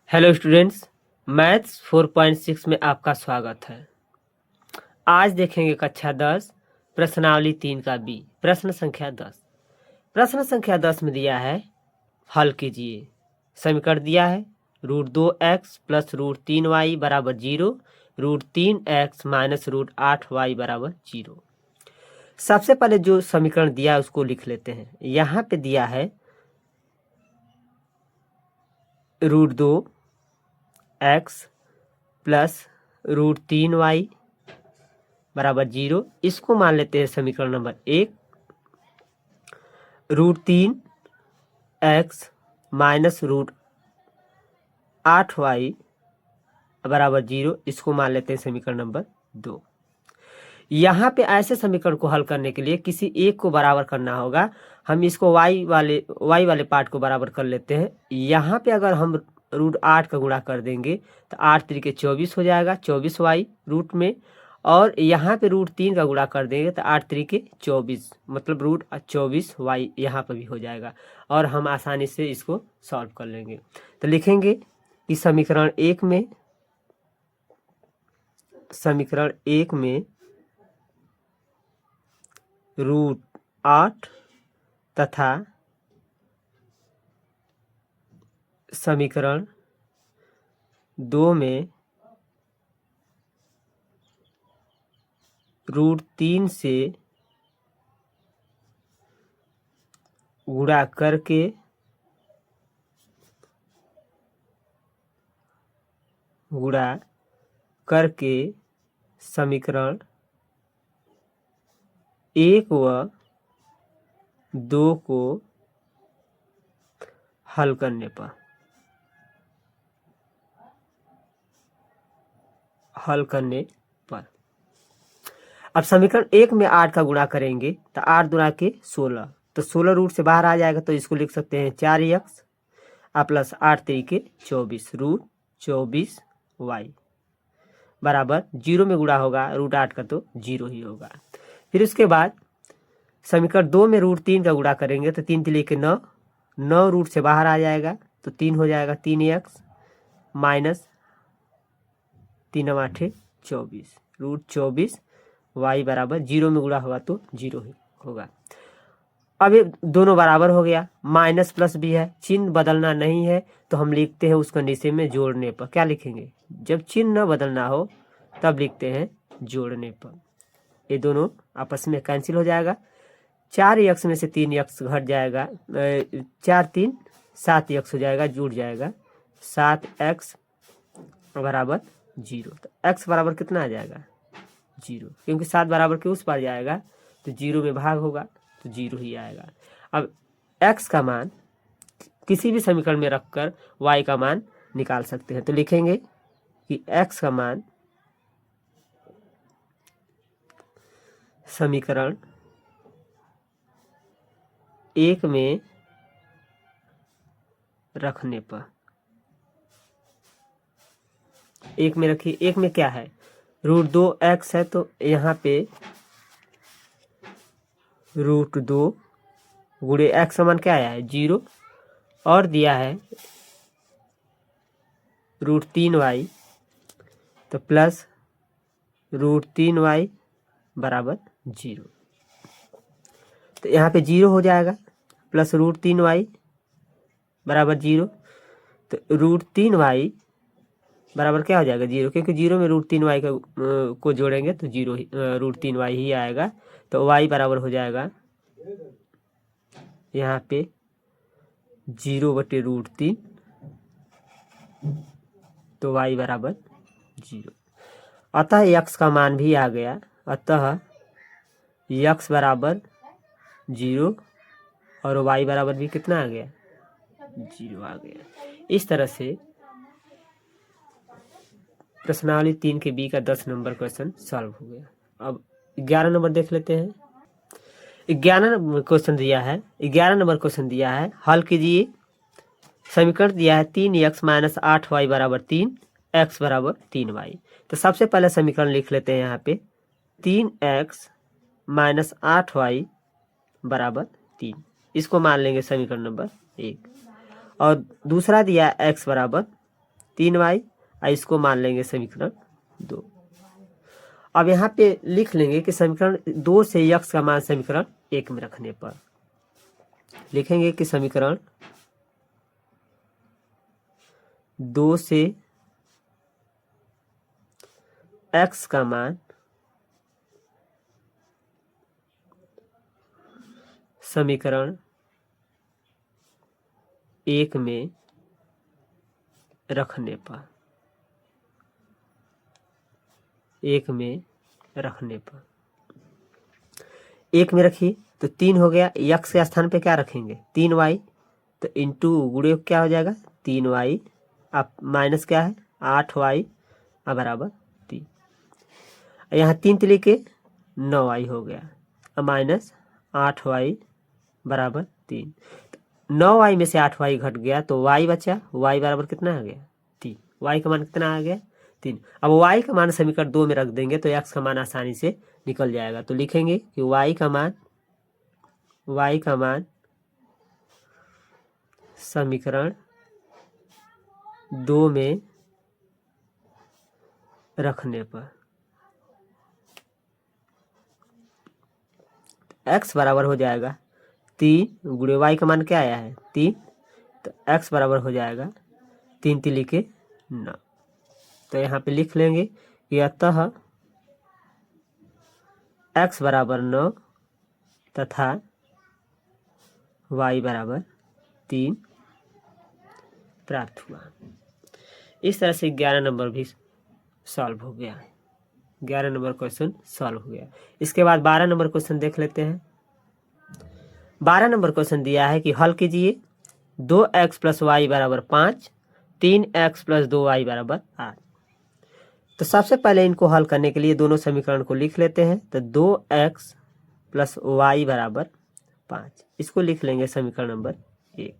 Hello students, maths 4.6 में आपका स्वागत है। आज देखेंगे कक्षा 10 प्रश्नावली 3 का बी प्रश्न संख्या 10। प्रश्न संख्या 10 में दिया है हल कीजिए। समीकरण दिया है √2x प्लस √3y बराबर 0, √3x माइनस √8y बराबर 0। सबसे पहले जो समीकरण दिया है उसको लिख लेते हैं। यहाँ पे दिया है √2x प्लस √3y बराबर 0। इसको मान लेते हैं समीकरण नंबर 1। √3x माइनस √8y बराबर 0, इसको मान लेते हैं समीकरण नंबर 2। यहाँ पे ऐसे समीकरण को हल करने के लिए किसी एक को बराबर करना होगा। हम इसको y वाले पार्ट को बराबर कर लेते हैं। यहाँ पे अगर हम √8 का गुणा कर देंगे तो 8 तरीके 24 हो जाएगा, 24y रूट में। और यहाँ पे √3 का गुणा कर देंगे तो 8 तरीके 24, मतलब √24y यहाँ पर भी हो जाएगा। और हम आसानी से इसको सॉल्व कर लेंगे। तो लिखेंगे कि समीकरण एक में √8 तथा समीकरण 2 में √3 से गुणा करके समीकरण 1 व 2 को हल करने पर अब समीकरण 1 में 8 का गुणा करेंगे तो 8 दूना के 16, तो 16 रूट से बाहर आ जाएगा, तो इसको लिख सकते हैं 4x प्लस 8 तरीके 24 √24y बराबर 0 में गुणा होगा √8 का तो 0 ही होगा। फिर उसके बाद समीकरण 2 में √3 का गुणा करेंगे तो 3 तरीके 9 रूट से बाहर आ जाएगा, तो 3 हो जाएगा 3x माइनस 3 8 24 √24y बराबर 0 में गुणा होगा तो 0 ही होगा। अब ये दोनों बराबर हो गया, माइनस प्लस भी है, चिन्ह बदलना नहीं है, तो हम लिखते हैं उस कंडीशन में जोड़ने पर। क्या लिखेंगे? जब चिन्ह न बदलना हो तब लिखते हैं जोड़ने पर। ये दोनों आपस में कैंसिल हो जाएगा। 4x में से 3x घट जाएगा, 4 3 7x हो जाएगा, जुड़ जाएगा 7x बराबर 0। तो x बराबर कितना आ जाएगा? 0, क्योंकि 7 बराबर के उस पार जाएगा तो 0 में भाग होगा तो 0 ही आएगा। अब x का मान किसी भी समीकरण में रखकर y का मान निकाल सकते हैं। तो लिखेंगे कि x का मान समीकरण 1 में रखने पर, 1 में रखिए। 1 में क्या है? √2x है, तो यहाँ पे √2 गुणे x समान क्या आया है? 0, और दिया है √3y, तो प्लस √3y बराबर 0। तो यहाँ पे 0 हो जाएगा, प्लस √3y बराबर 0। तो √3y बराबर क्या हो जाएगा? 0, क्योंकि 0 में √3y को जोड़ेंगे तो 0 ही √3y ही आएगा। तो y बराबर हो जाएगा यहाँ पे 0/√3, तो y बराबर 0। अतः x का मान भी आ गया। अतः x बराबर 0 और y बराबर भी कितना आ गया? 0 आ गया। इस तरह से प्रश्नावली 3 के बी का 10 नंबर क्वेश्चन सॉल्व हो गया। अब 11 नंबर देख लेते हैं। 11 नंबर क्वेश्चन दिया है हल कीजिए। समीकरण दिया है 3x माइनस 8y बराबर 3, x बराबर 3y। तो सबसे पहले समीकरण लिख लेते हैं। यहाँ पे 3x माइनस 8y बराबर 3, इसको मान लेंगे समीकरण नंबर 1। और दूसरा दिया x बराबर 3y, और इसको मान लेंगे समीकरण 2। अब यहाँ पे लिख लेंगे कि समीकरण 2 से x का मान समीकरण 1 में रखने पर लिखेंगे कि समीकरण 2 से x का मान समीकरण 1 में रखने पर 1 में रखिए तो 3 हो गया। x के स्थान पे क्या रखेंगे 3y, तो इंटू गुणे क्या हो जाएगा 3y, अब माइनस क्या है 8y बराबर 3। यहाँ 3 3 के 9y हो गया, अब माइनस 8y बराबर 3। 9y में से 8y घट गया तो y बचा, y बराबर कितना आ गया 3। y का मान कितना आ गया 3। अब y का मान समीकरण 2 में रख देंगे तो x का मान आसानी से निकल जाएगा। तो लिखेंगे कि y का मान समीकरण 2 में रखने पर x बराबर हो जाएगा 3 गुणे y का मान क्या आया है 3, तो x बराबर हो जाएगा 3 3 के 9। तो यहाँ पे लिख लेंगे कि अतः x बराबर 9 तथा y बराबर 3 प्राप्त हुआ। इस तरह से 11 नंबर भी सॉल्व हो गया। 11 नंबर क्वेश्चन सॉल्व हो गया। इसके बाद 12 नंबर क्वेश्चन देख लेते हैं। 12 नंबर क्वेश्चन दिया है कि हल कीजिए 2x प्लस वाई बराबर 5, 3x प्लस 2y बराबर 8। तो सबसे पहले इनको हल करने के लिए दोनों समीकरण को लिख लेते हैं। तो 2x प्लस वाई बराबर 5, इसको लिख लेंगे समीकरण नंबर 1।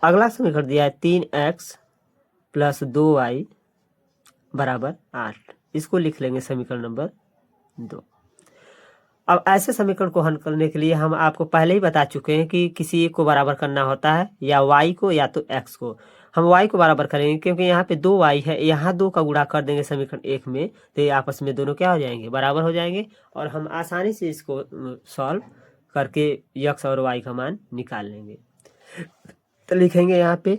अगला समीकरण दिया है 3x प्लस 2y बराबर 8, इसको लिख लेंगे समीकरण नंबर 2। अब ऐसे समीकरण को हल करने के लिए हम आपको पहले ही बता चुके हैं कि किसी एक को बराबर करना होता है, या y को या तो x को। हम y को बराबर करेंगे क्योंकि यहाँ पे 2y है, यहाँ 2 का गुणा कर देंगे समीकरण 1 में, तो ये आपस में दोनों क्या हो जाएंगे बराबर हो जाएंगे, और हम आसानी से इसको सॉल्व करके x और y का मान निकाल लेंगे। तो लिखेंगे यहाँ पे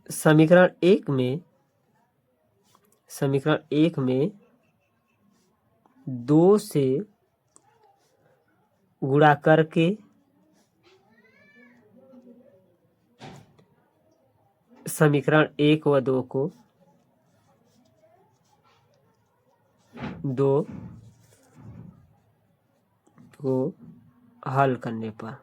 समीकरण 1 में 2 से गुणा करके समीकरण 1 व 2 को हल करने पर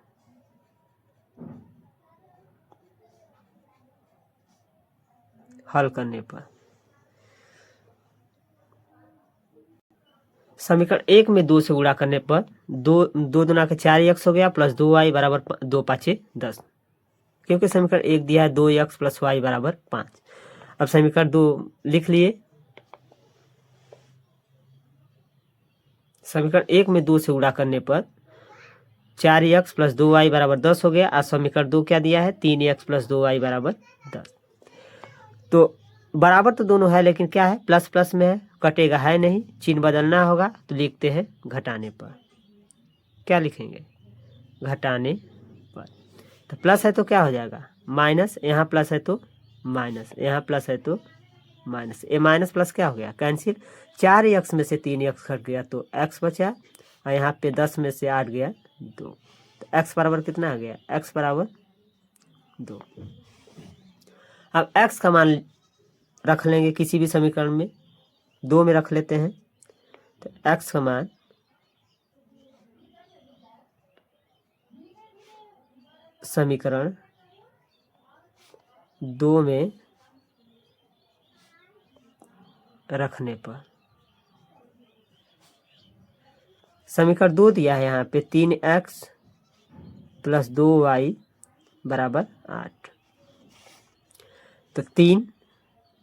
समीकरण 1 में 2 से गुणा करने पर 2 दूना के 4x हो गया, प्लस 2y बराबर 2 5 10, क्योंकि समीकरण 1 दिया है 2x प्लस y बराबर 5। अब समीकरण 2 लिख लिए। समीकरण 1 में 2 से गुणा करने पर 4x प्लस 2y बराबर 10 हो गया, और समीकरण 2 क्या दिया है 3x प्लस 2y बराबर 10। तो बराबर तो दोनों है, लेकिन क्या है प्लस प्लस में है, कटेगा है नहीं, चिन्ह बदलना होगा, तो लिखते हैं घटाने पर। क्या लिखेंगे घटाने पर। तो प्लस है तो क्या हो जाएगा माइनस, यहाँ प्लस है तो माइनस, यहाँ प्लस है तो माइनस, ये माइनस प्लस क्या हो गया कैंसिल। 4x में से 3x घट गया तो x बचा, और यहाँ पे 10 में से 8 गया 2, तो x बराबर कितना आ गया x बराबर 2। अब x का मान रख लेंगे किसी भी समीकरण में, 2 में रख लेते हैं। तो x का मान समीकरण 2 में रखने पर समीकरण 2 दिया है यहाँ पे 3x प्लस 2y बराबर 8। तो 3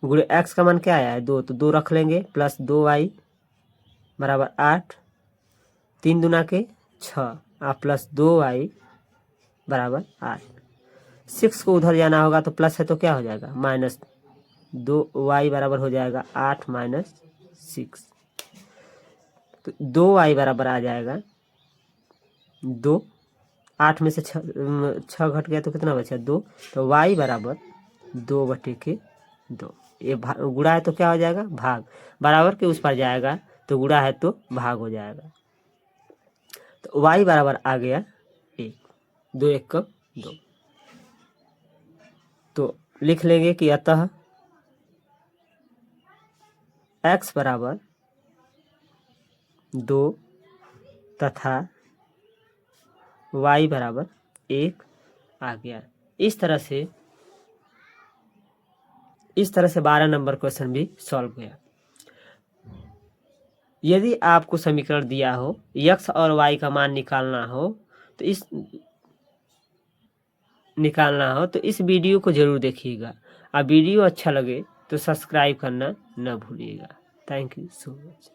गुणे x का मान क्या आया है 2, तो 2 रख लेंगे, प्लस 2y बराबर 8, 3 दूना के 6 और प्लस 2y बराबर 8। 6 को उधर जाना होगा तो प्लस है तो क्या हो जाएगा -2y बराबर हो जाएगा 8 - 6। तो 2y बराबर आ जाएगा 2। 8 में से 6 घट गया तो कितना बचा 2। तो y बराबर 2/2। ये गुणा है तो क्या हो जाएगा भाग, बराबर के उस पर जाएगा तो गुणा है तो भाग हो जाएगा। तो y बराबर आ गया 1। 2 1 का 2। तो लिख लेंगे कि अतः x बराबर 2 तथा y बराबर 1 आ गया। इस तरह से 12 नंबर क्वेश्चन भी सॉल्व हुआ। यदि आपको समीकरण दिया हो x और y का मान निकालना हो तो इस वीडियो को जरूर देखिएगा। और वीडियो अच्छा लगे तो सब्सक्राइब करना न भूलिएगा। Thank you so much.